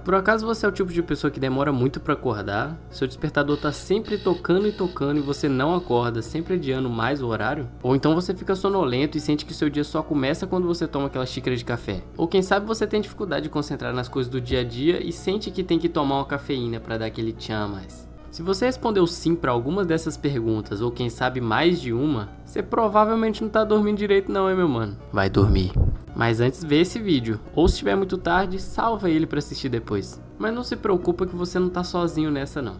Por acaso você é o tipo de pessoa que demora muito para acordar? Seu despertador tá sempre tocando e você não acorda, sempre adiando mais o horário? Ou então você fica sonolento e sente que seu dia só começa quando você toma aquela xícara de café? Ou quem sabe você tem dificuldade de concentrar nas coisas do dia a dia e sente que tem que tomar uma cafeína para dar aquele tchan a mais? Se você respondeu sim para algumas dessas perguntas, ou quem sabe mais de uma, você provavelmente não tá dormindo direito não, hein, meu mano? Vai dormir. Mas antes vê esse vídeo, ou se estiver muito tarde, salva ele para assistir depois. Mas não se preocupa que você não tá sozinho nessa não.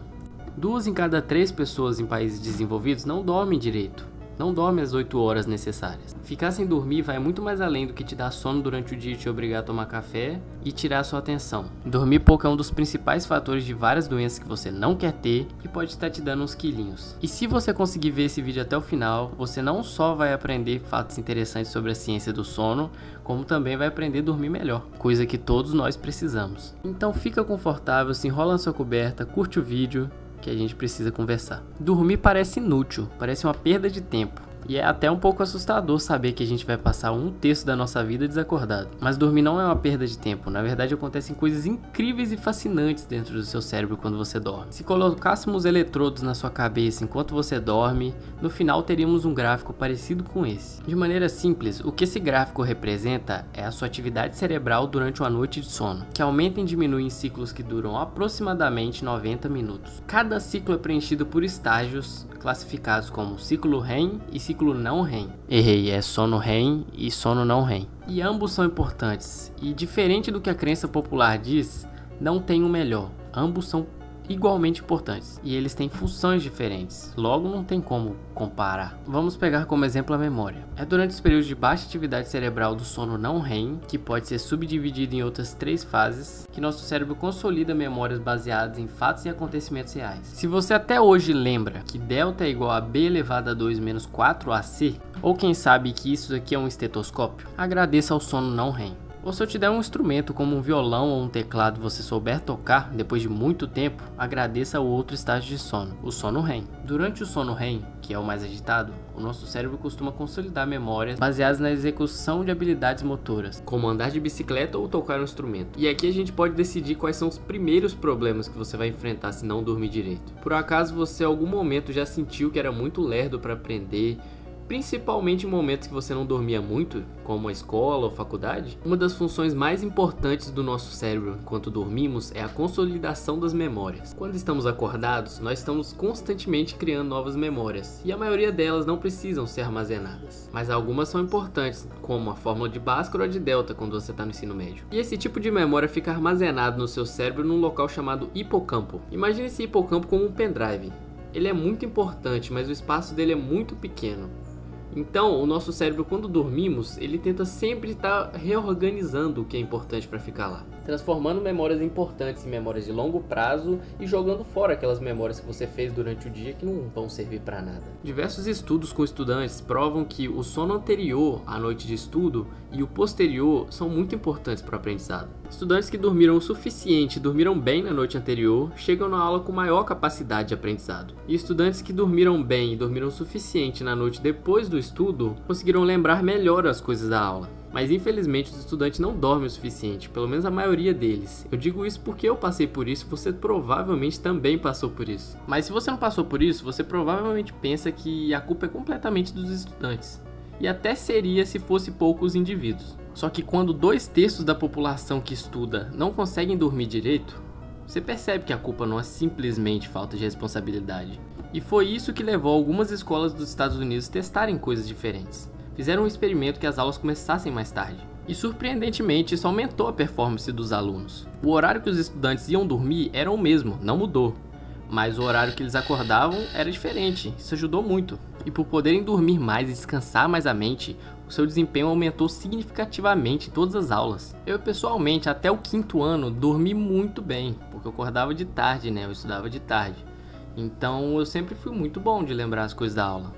2 em cada 3 pessoas em países desenvolvidos não dormem direito. Não dorme as 8 horas necessárias. Ficar sem dormir vai muito mais além do que te dar sono durante o dia e te obrigar a tomar café e tirar sua atenção. Dormir pouco é um dos principais fatores de várias doenças que você não quer ter e pode estar te dando uns quilinhos. E se você conseguir ver esse vídeo até o final, você não só vai aprender fatos interessantes sobre a ciência do sono, como também vai aprender a dormir melhor, coisa que todos nós precisamos. Então fica confortável, se enrola na sua coberta, curte o vídeo, que a gente precisa conversar. Dormir parece inútil, parece uma perda de tempo. E é até um pouco assustador saber que a gente vai passar 1/3 da nossa vida desacordado. Mas dormir não é uma perda de tempo, na verdade acontecem coisas incríveis e fascinantes dentro do seu cérebro quando você dorme. Se colocássemos eletrodos na sua cabeça enquanto você dorme, no final teríamos um gráfico parecido com esse. De maneira simples, o que esse gráfico representa é a sua atividade cerebral durante uma noite de sono, que aumenta e diminui em ciclos que duram aproximadamente 90 minutos. Cada ciclo é preenchido por estágios classificados como ciclo REM e ciclo não REM. Errei, é sono REM e sono não REM. E ambos são importantes. E diferente do que a crença popular diz, não tem o melhor. Ambos são igualmente importantes e eles têm funções diferentes, logo não tem como comparar. Vamos pegar como exemplo a memória. É durante os períodos de baixa atividade cerebral do sono não REM, que pode ser subdividido em outras 3 fases, que nosso cérebro consolida memórias baseadas em fatos e acontecimentos reais. Se você até hoje lembra que delta é igual a b elevado a 2 menos 4ac, ou quem sabe que isso aqui é um estetoscópio, agradeça ao sono não REM. Ou se eu te der um instrumento como um violão ou um teclado e você souber tocar depois de muito tempo, agradeça ao outro estágio de sono, o sono REM. Durante o sono REM, que é o mais agitado, o nosso cérebro costuma consolidar memórias baseadas na execução de habilidades motoras, como andar de bicicleta ou tocar um instrumento. E aqui a gente pode decidir quais são os primeiros problemas que você vai enfrentar se não dormir direito. Por acaso você em algum momento já sentiu que era muito lerdo para aprender, principalmente em momentos que você não dormia muito, como a escola ou faculdade? Uma das funções mais importantes do nosso cérebro enquanto dormimos é a consolidação das memórias. Quando estamos acordados, nós estamos constantemente criando novas memórias, e a maioria delas não precisam ser armazenadas. Mas algumas são importantes, como a fórmula de Bhaskara ou de delta quando você está no ensino médio. E esse tipo de memória fica armazenado no seu cérebro num local chamado hipocampo. Imagine esse hipocampo como um pendrive. Ele é muito importante, mas o espaço dele é muito pequeno. Então, o nosso cérebro, quando dormimos, ele tenta sempre estar reorganizando o que é importante para ficar lá, transformando memórias importantes em memórias de longo prazo e jogando fora aquelas memórias que você fez durante o dia que não vão servir para nada. Diversos estudos com estudantes provam que o sono anterior à noite de estudo e o posterior são muito importantes para o aprendizado. Estudantes que dormiram o suficiente e dormiram bem na noite anterior chegam na aula com maior capacidade de aprendizado. E estudantes que dormiram bem e dormiram o suficiente na noite depois do estudo conseguiram lembrar melhor as coisas da aula. Mas infelizmente os estudantes não dormem o suficiente, pelo menos a maioria deles. Eu digo isso porque eu passei por isso, você provavelmente também passou por isso. Mas se você não passou por isso, você provavelmente pensa que a culpa é completamente dos estudantes. E até seria se fosse poucos indivíduos. Só que quando 2/3 da população que estuda não conseguem dormir direito, você percebe que a culpa não é simplesmente falta de responsabilidade. E foi isso que levou algumas escolas dos Estados Unidos a testarem coisas diferentes. Fizeram um experimento que as aulas começassem mais tarde. E surpreendentemente isso aumentou a performance dos alunos. O horário que os estudantes iam dormir era o mesmo, não mudou. Mas o horário que eles acordavam era diferente, isso ajudou muito. E por poderem dormir mais e descansar mais a mente, o seu desempenho aumentou significativamente em todas as aulas. Eu pessoalmente, até o 5º ano, dormi muito bem, porque eu acordava de tarde, eu estudava de tarde. Então eu sempre fui muito bom de lembrar as coisas da aula.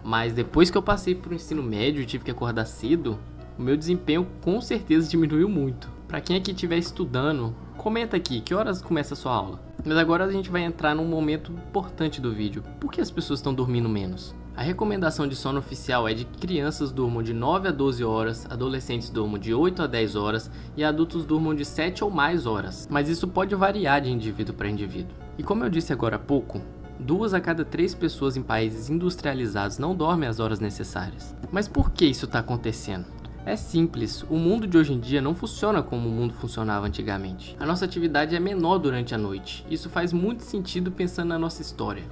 Mas depois que eu passei para o ensino médio e tive que acordar cedo, o meu desempenho com certeza diminuiu muito. Para quem aqui estiver estudando, comenta aqui, que horas começa a sua aula? Mas agora a gente vai entrar num momento importante do vídeo. Por que as pessoas estão dormindo menos? A recomendação de sono oficial é de que crianças durmam de 9 a 12 horas, adolescentes durmam de 8 a 10 horas e adultos durmam de 7 ou mais horas, mas isso pode variar de indivíduo para indivíduo. E como eu disse agora há pouco, 2 a cada 3 pessoas em países industrializados não dormem as horas necessárias. Mas por que isso está acontecendo? É simples, o mundo de hoje em dia não funciona como o mundo funcionava antigamente. A nossa atividade é menor durante a noite. Isso faz muito sentido pensando na nossa história.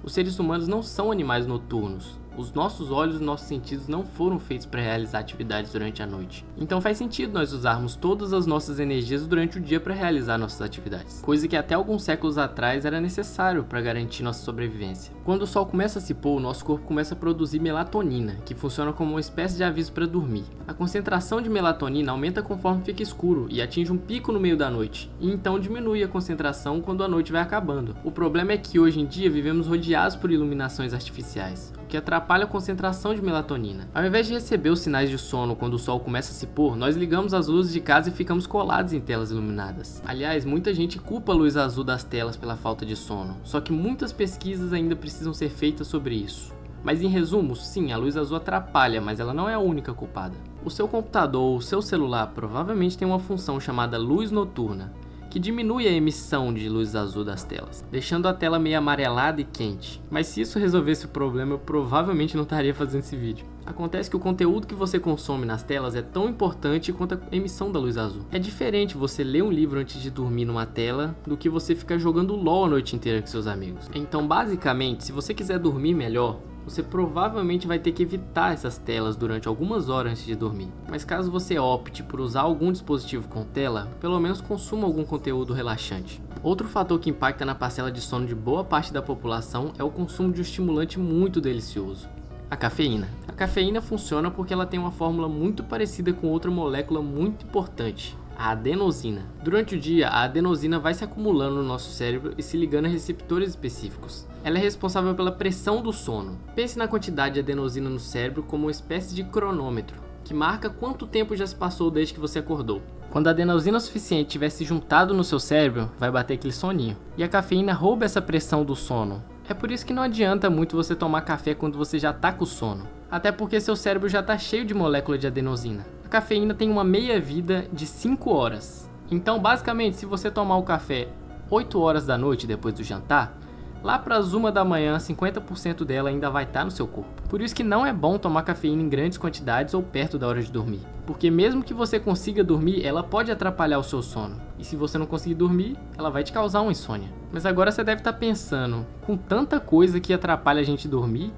Os seres humanos não são animais noturnos. Os nossos olhos e nossos sentidos não foram feitos para realizar atividades durante a noite. Então faz sentido nós usarmos todas as nossas energias durante o dia para realizar nossas atividades. Coisa que até alguns séculos atrás era necessário para garantir nossa sobrevivência. Quando o sol começa a se pôr, o nosso corpo começa a produzir melatonina, que funciona como uma espécie de aviso para dormir. A concentração de melatonina aumenta conforme fica escuro e atinge um pico no meio da noite, e então diminui a concentração quando a noite vai acabando. O problema é que hoje em dia vivemos rodeados por iluminações artificiais, o que atrapalha a concentração de melatonina. Ao invés de receber os sinais de sono quando o sol começa a se pôr, nós ligamos as luzes de casa e ficamos colados em telas iluminadas. Aliás, muita gente culpa a luz azul das telas pela falta de sono, só que muitas pesquisas ainda precisam ser feitas sobre isso. Mas em resumo, sim, a luz azul atrapalha, mas ela não é a única culpada. O seu computador ou o seu celular provavelmente tem uma função chamada luz noturna, que diminui a emissão de luz azul das telas, deixando a tela meio amarelada e quente. Mas se isso resolvesse o problema, eu provavelmente não estaria fazendo esse vídeo. Acontece que o conteúdo que você consome nas telas é tão importante quanto a emissão da luz azul. É diferente você ler um livro antes de dormir numa tela do que você ficar jogando LOL a noite inteira com seus amigos. Então, basicamente, se você quiser dormir melhor, você provavelmente vai ter que evitar essas telas durante algumas horas antes de dormir. Mas caso você opte por usar algum dispositivo com tela, pelo menos consuma algum conteúdo relaxante. Outro fator que impacta na parcela de sono de boa parte da população é o consumo de um estimulante muito delicioso: a cafeína. A cafeína funciona porque ela tem uma fórmula muito parecida com outra molécula muito importante, a adenosina. Durante o dia, a adenosina vai se acumulando no nosso cérebro e se ligando a receptores específicos. Ela é responsável pela pressão do sono. Pense na quantidade de adenosina no cérebro como uma espécie de cronômetro, que marca quanto tempo já se passou desde que você acordou. Quando a adenosina suficiente tiver se juntado no seu cérebro, vai bater aquele soninho. E a cafeína rouba essa pressão do sono. É por isso que não adianta muito você tomar café quando você já tá com sono. Até porque seu cérebro já tá cheio de molécula de adenosina. A cafeína tem uma meia-vida de 5 horas. Então, basicamente, se você tomar o café 8 horas da noite depois do jantar, lá para as 1 da manhã, 50% dela ainda vai estar no seu corpo. Por isso que não é bom tomar cafeína em grandes quantidades ou perto da hora de dormir. Porque mesmo que você consiga dormir, ela pode atrapalhar o seu sono. E se você não conseguir dormir, ela vai te causar uma insônia. Mas agora você deve estar pensando, com tanta coisa que atrapalha a gente dormir,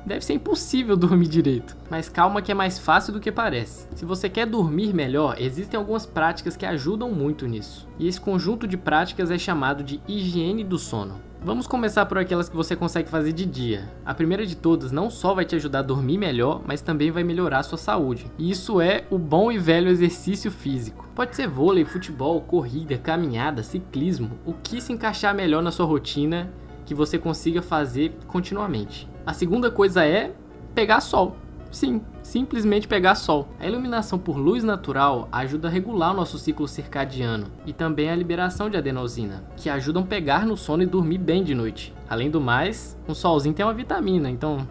deve ser impossível dormir direito. Mas calma que é mais fácil do que parece. Se você quer dormir melhor, existem algumas práticas que ajudam muito nisso. E esse conjunto de práticas é chamado de higiene do sono. Vamos começar por aquelas que você consegue fazer de dia. A primeira de todas não só vai te ajudar a dormir melhor, mas também vai melhorar a sua saúde. E isso é o bom e velho exercício físico. Pode ser vôlei, futebol, corrida, caminhada, ciclismo, o que se encaixar melhor na sua rotina que você consiga fazer continuamente. A segunda coisa é pegar sol. Sim, simplesmente pegar sol. A iluminação por luz natural ajuda a regular o nosso ciclo circadiano e também a liberação de adenosina, que ajudam a pegar no sono e dormir bem de noite. Além do mais, um solzinho tem uma vitamina, então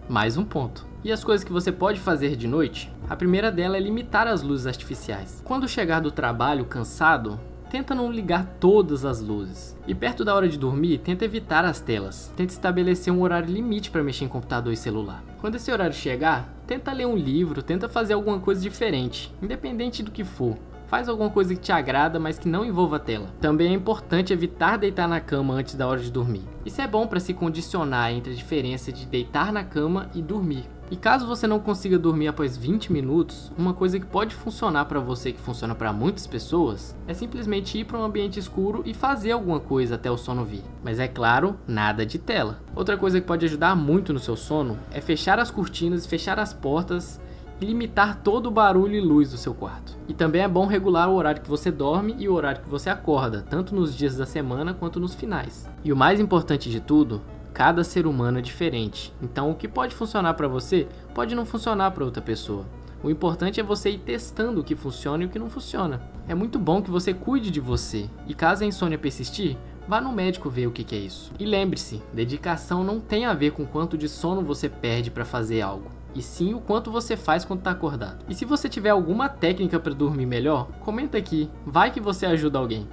mais um ponto. E as coisas que você pode fazer de noite? A primeira dela é limitar as luzes artificiais. Quando chegar do trabalho cansado, tenta não ligar todas as luzes. E perto da hora de dormir, tenta evitar as telas. Tenta estabelecer um horário limite para mexer em computador e celular. Quando esse horário chegar, tenta ler um livro, tenta fazer alguma coisa diferente, independente do que for. Faz alguma coisa que te agrada, mas que não envolva a tela. Também é importante evitar deitar na cama antes da hora de dormir. Isso é bom para se condicionar entre a diferença de deitar na cama e dormir. E caso você não consiga dormir após 20 minutos, uma coisa que pode funcionar para você, que funciona para muitas pessoas, é simplesmente ir para um ambiente escuro e fazer alguma coisa até o sono vir. Mas é claro, nada de tela. Outra coisa que pode ajudar muito no seu sono é fechar as cortinas, fechar as portas e limitar todo o barulho e luz do seu quarto. E também é bom regular o horário que você dorme e o horário que você acorda, tanto nos dias da semana quanto nos finais. E o mais importante de tudo, cada ser humano é diferente, então o que pode funcionar para você pode não funcionar para outra pessoa. O importante é você ir testando o que funciona e o que não funciona. É muito bom que você cuide de você, e caso a insônia persistir, vá no médico ver o que é isso. E lembre-se, dedicação não tem a ver com quanto de sono você perde para fazer algo, e sim o quanto você faz quando tá acordado. E se você tiver alguma técnica para dormir melhor, comenta aqui, vai que você ajuda alguém.